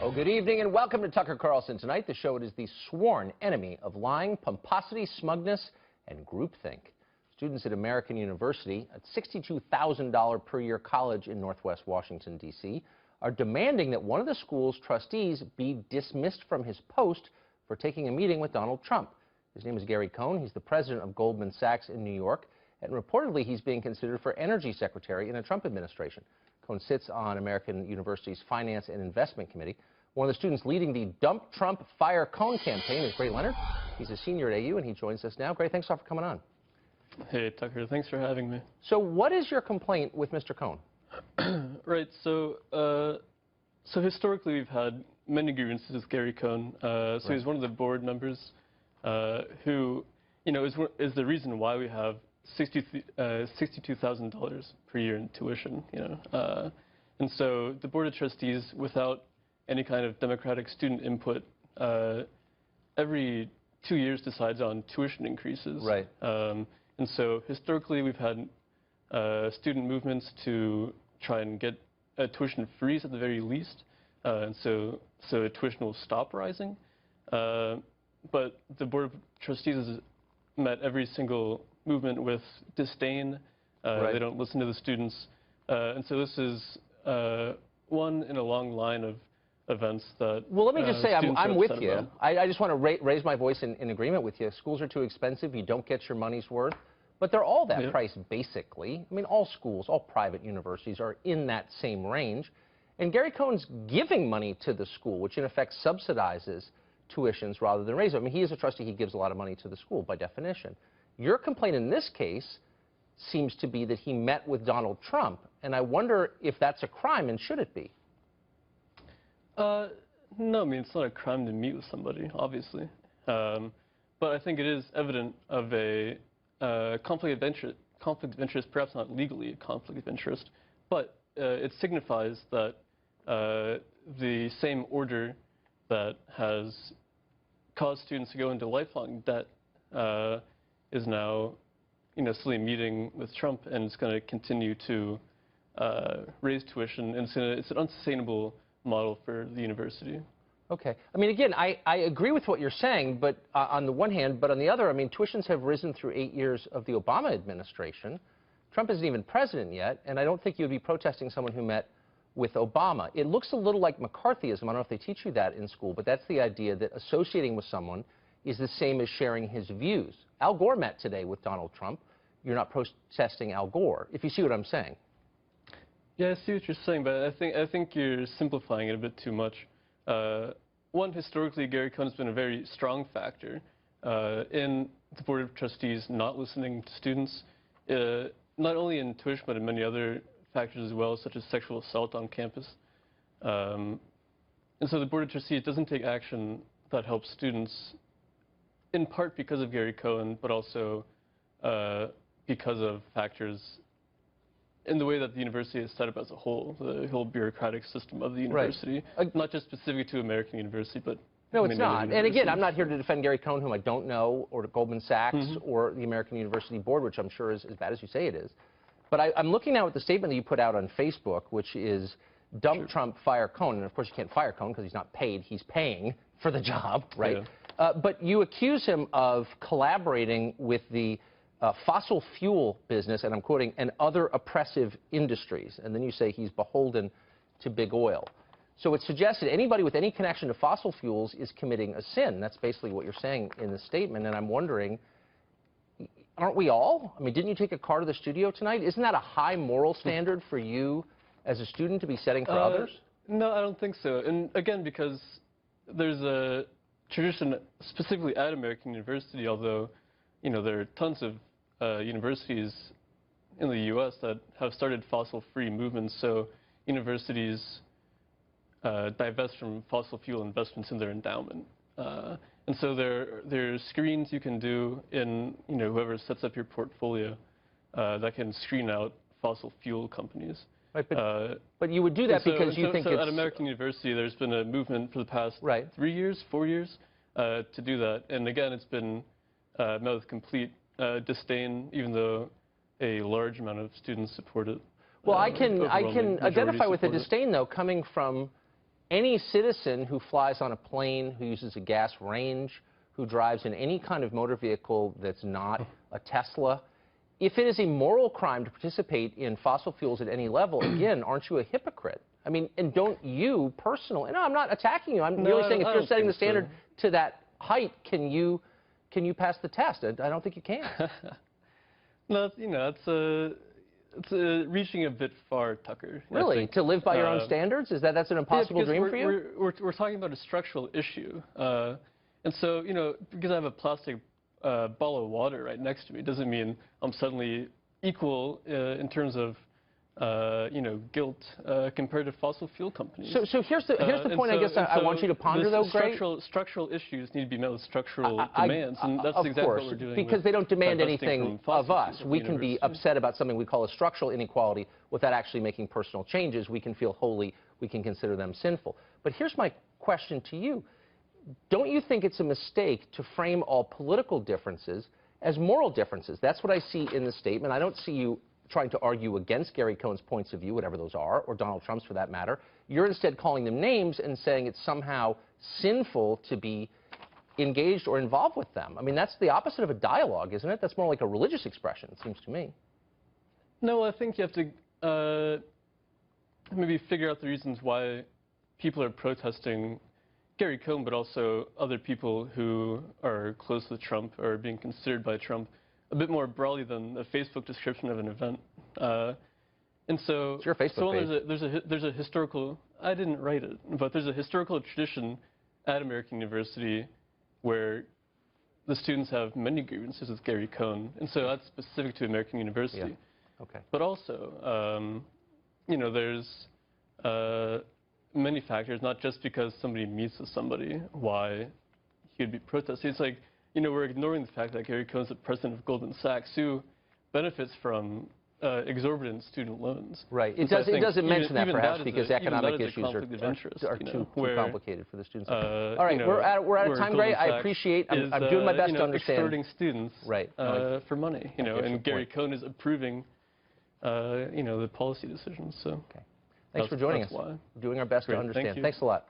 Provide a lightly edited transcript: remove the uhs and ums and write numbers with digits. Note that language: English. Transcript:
Well, good evening and welcome to Tucker Carlson Tonight. The show is the sworn enemy of lying, pomposity, smugness, and groupthink. Students at American University, at $62,000 per year college in Northwest Washington, D.C., are demanding that one of the school's trustees be dismissed from his post for taking a meeting with Donald Trump. His name is Gary Cohn. He's the president of Goldman Sachs in New York, and reportedly he's being considered for energy secretary in a Trump administration. Cohn sits on American University's Finance and Investment Committee. One of the students leading the Dump Trump, Fire Cohn campaign is Gray Leonard. He's a senior at AU, and he joins us now. Gray, thanks a lot for coming on. Hey, Tucker, thanks for having me. So what is your complaint with Mr. Cohn? Right, so historically we've had many grievances with Gary Cohn. So he's one of the board members who, is the reason why we have $62,000 per year in tuition, and so the Board of Trustees, without any kind of democratic student input, every 2 years decides on tuition increases. Right. And so historically we've had student movements to try and get a tuition freeze at the very least, and so tuition will stop rising. But the Board of Trustees has met every single movement with disdain. Right. They don't listen to the students. And so this is one in a long line of events that Well, let me just say, I'm with you. About. I just want to raise my voice in agreement with you. Schools are too expensive. You don't get your money's worth. But they're all that price, basically. I mean, all schools, all private universities are in that same range. And Gary Cohn's giving money to the school, which in effect subsidizes tuitions rather than raise them. I mean, he is a trustee. He gives a lot of money to the school by definition. Your complaint in this case seems to be that he met with Donald Trump. And I wonder if that's a crime, and should it be? No, I mean, it's not a crime to meet with somebody, obviously. But I think it is evident of a conflict of interest, perhaps not legally a conflict of interest, but it signifies that the same order that has caused students to go into lifelong debt is now, slowly meeting with Trump, and it's going to continue to raise tuition, and it's an unsustainable model for the university. Okay. I mean, again, I agree with what you're saying, but on the one hand, but on the other, I mean, tuitions have risen through 8 years of the Obama administration. Trump isn't even president yet, and I don't think you would be protesting someone who met with Obama. It looks a little like McCarthyism. I don't know if they teach you that in school, but that's the idea that associating with someone is the same as sharing his views. Al Gore met today with Donald Trump. You're not protesting Al Gore, if you see what I'm saying. Yeah, I see what you're saying, but I think you're simplifying it a bit too much. One, historically, Gary Cohn has been a very strong factor in the Board of Trustees not listening to students, not only in tuition, but in many other factors as well, such as sexual assault on campus. And so the Board of Trustees doesn't take action that helps students, in part because of Gary Cohn, but also because of factors in the way that the university is set up as a whole, the whole bureaucratic system of the university, not just specific to American University, but no, it's not. And again, I'm not here to defend Gary Cohn, whom I don't know, or Goldman Sachs, or the American University Board, which I'm sure is as bad as you say it is. But I'm looking now at the statement that you put out on Facebook, which is Dump Trump, Fire Cohn. And of course, you can't fire Cohn because he's not paid. He's paying for the job, right? Yeah. But you accuse him of collaborating with the fossil fuel business, and I'm quoting, and other oppressive industries. And then you say he's beholden to big oil. So it suggests that anybody with any connection to fossil fuels is committing a sin. That's basically what you're saying in the statement. And I'm wondering, aren't we all? I mean, didn't you take a car to the studio tonight? Isn't that a high moral standard for you as a student to be setting for others? No, I don't think so. And again, because there's a tradition, specifically at American University, although there are tons of universities in the U.S. that have started fossil-free movements, so universities divest from fossil fuel investments in their endowment. And so there are screens you can do in, whoever sets up your portfolio that can screen out fossil fuel companies. Right, but you would do that because you think it's... at American University, there's been a movement for the past 3 years, 4 years, to do that. And again, it's been met with complete disdain, even though a large amount of students support it. Well, I can identify with the disdain, though, coming from any citizen who flies on a plane, who uses a gas range, who drives in any kind of motor vehicle that's not a Tesla, if it is a moral crime to participate in fossil fuels at any level, again, aren't you a hypocrite? I mean, and don't you personally, and I'm not attacking you, I'm really saying if you're setting the standard to that height, can you pass the test? I don't think you can. No, you know, it's reaching a bit far, Tucker. Really? To live by your own standards? That's an impossible dream for you? We're talking about a structural issue. And so, you know, because I have a plastic bottle of water right next to me doesn't mean I'm suddenly equal in terms of, you know, guilt compared to fossil fuel companies. So here's the point I guess I want you to ponder, though, Gray. Structural issues need to be met with structural demands, and that's exactly what we're doing. Because they don't demand anything of us. We can be upset about something we call a structural inequality without actually making personal changes. We can feel holy. We can consider them sinful. But here's my question to you. Don't you think it's a mistake to frame all political differences as moral differences? That's what I see in the statement. I don't see you trying to argue against Gary Cohn's points of view, whatever those are, or Donald Trump's for that matter. You're instead calling them names and saying it's somehow sinful to be engaged or involved with them. I mean, that's the opposite of a dialogue, isn't it? That's more like a religious expression, it seems to me. No, I think you have to maybe figure out the reasons why people are protesting Gary Cohn, but also other people who are close with Trump or being considered by Trump a bit more broadly than a Facebook description of an event. And so, it's your Facebook page. There's a historical, I didn't write it, but there's a historical tradition at American University where the students have many grievances with Gary Cohn, and so that's specific to American University. Yeah. Okay. But also, you know, there's many factors, not just because somebody meets with somebody, why he'd be protesting. It's like, you know, we're ignoring the fact that Gary Cohn's the president of Goldman Sachs, who benefits from exorbitant student loans. Right. It doesn't mention that perhaps because economic issues are too complicated for the students. All right, you know, we're out of time, Gray. I appreciate. I'm doing my best to understand. Extorting students, right, for money. You know, and Gary Cohn is approving, you know, the policy decisions. So. Okay. Thanks for joining us. We're doing our best to understand. Thanks a lot.